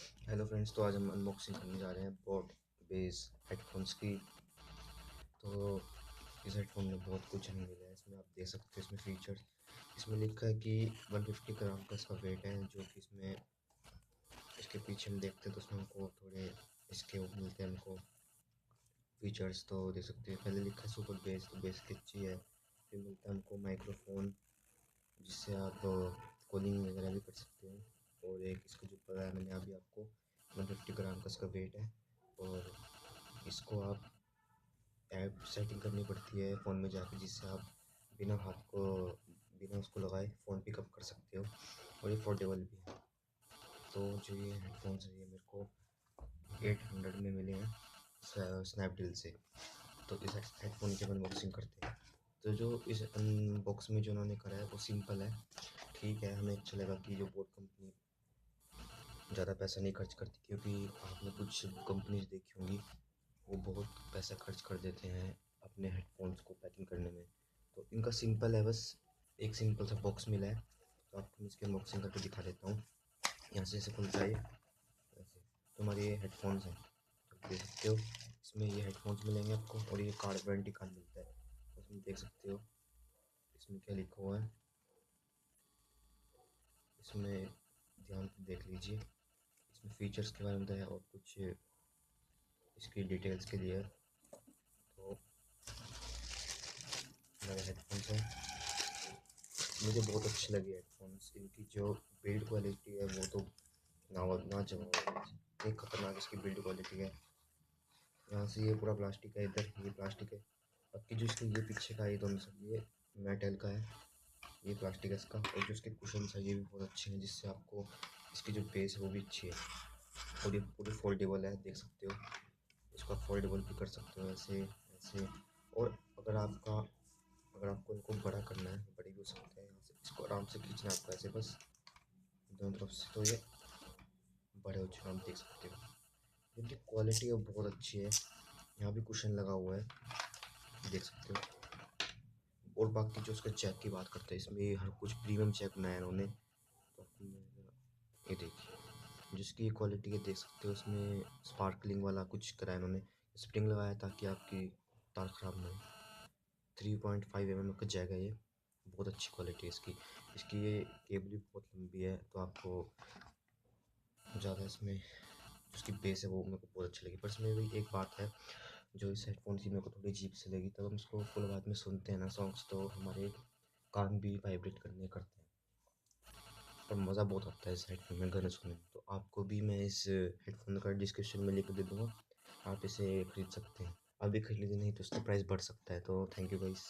Hello friends, तो आज हम अनबॉक्सिंग करने जा रहे हैं बोट बेस हेडफोन्स की। तो इस हेडफोन में बहुत कुछ हमें मिला है। इसमें आप देख सकते हो, इसमें फीचर्स इसमें लिखा है कि 150 ग्राम का इसका वेट है। जो कि इसमें इसके पीछे हम देखते हैं तो उसमें हमको थोड़े इसके वो मिलते हैं हमको फीचर्स। तो देख सकते हैं, पहले लिखा है सुपर बेस, तो बेस की अच्छी है। फिर मिलता है हमको माइक्रोफोन, जिससे आप कॉलिंग वगैरह भी कर सकते हो। और एक इसका जो बताया मैंने अभी आपको, 150 ग्राम का इसका वेट है। और इसको आप ऐप सेटिंग करनी पड़ती है फ़ोन में जाके, जिससे आप बिना हाथ को बिना उसको लगाए फ़ोन पिकअप कर सकते हो। और ये फोल्डेबल भी है। तो जो ये हेडफोन्स है, ये मेरे को 800 में मिले हैं स्नैपडील से। तो इस हेडफोन की अनबॉक्सिंग करते हैं। तो जो इस अनबॉक्स में जो उन्होंने करा है वो सिंपल है। ठीक है, हमें अच्छा लगा कि जो बोट कंपनी ज़्यादा पैसा नहीं खर्च करती, क्योंकि आपने कुछ कंपनीज देखी होंगी, वो बहुत पैसा खर्च कर देते हैं अपने हेडफोन्स को पैकिंग करने में। तो इनका सिंपल है, बस एक सिंपल सा बॉक्स मिला है। तो आपको मैं इसकी अनबॉक्सिंग करके दिखा देता हूँ। यहाँ से ऐसे खुलता है ऐसे। तो हमारे ये हेडफोन्स हैं, तो देख सकते हो इसमें ये हेडफोन्स मिलेंगे आपको। और ये कार्ड, वारंटी कार्ड मिलता है। तो इसमें देख सकते हो इसमें क्या लिखा हुआ है, इसमें ध्यान से देख लीजिए। इसमें फीचर्स के बारे में बताया और कुछ इसकी डिटेल्स के लिए। तो मेरे हेडफोन्स हैं, मुझे बहुत अच्छे लगे हेडफोन्स। इनकी जो बिल्ड क्वालिटी है वो तो ना जवाब, इतनी खतरनाक इसकी बिल्ड क्वालिटी है। यहाँ से ये पूरा प्लास्टिक है, इधर ये प्लास्टिक है। बाकी जो इसके ये पीछे का, ये दोनों सब ये मेटल का है, ये प्लास्टिक है इसका। और जो इसके कुशन्स है ये भी बहुत अच्छे हैं, जिससे आपको इसकी जो बेस है वो भी अच्छी है। और ये पूरी फोल्डेबल है, देख सकते हो। इसको आप फोल्डेबल भी कर सकते हो, ऐसे ऐसे। और अगर आपको इनको बड़ा करना है, बड़ी भी हो सकते हैं। यहाँ से इसको आराम से खींचना है आपको, ऐसे बस दोनों तरफ से। तो ये बड़े हो चुके हैं, आप देख सकते हो। इनकी क्वालिटी बहुत अच्छी है। यहाँ भी कुशन लगा हुआ है, देख सकते हो। और बाकी जो उसका चेक की बात करते हैं, इसमें हर कुछ प्रीमियम चेक बनाया है उन्होंने। तो आपको ये देखिए जिसकी क्वालिटी है, देख सकते हो। इसमें स्पार्कलिंग वाला कुछ कराया इन्होंने, स्प्रिंग लगाया ताकि आपकी तार ख़राब ना हो। 3.5 mm का जैग है ये, बहुत अच्छी क्वालिटी है इसकी। इसकी ये केबल भी बहुत लंबी है, तो आपको ज़्यादा इसमें उसकी बेस है वो मेरे को बहुत अच्छी लगी। पर इसमें भी एक बात है जो इस हेडफोन की मेरे को थोड़ी अजीब सी लगी। तब हम इसको फुल आवाज़ में सुनते हैं ना सॉन्ग्स, तो हमारे कान भी वाइब्रेट करने करते हैं। पर मज़ा बहुत आता है इस हेडफोन में गाने सुनने में। तो आपको भी मैं इस हेडफोन का डिस्क्रिप्शन में लिंक दे दूँगा, आप इसे खरीद सकते हैं। अभी खरीदे नहीं तो उसका प्राइस बढ़ सकता है। तो थैंक यू गाइस।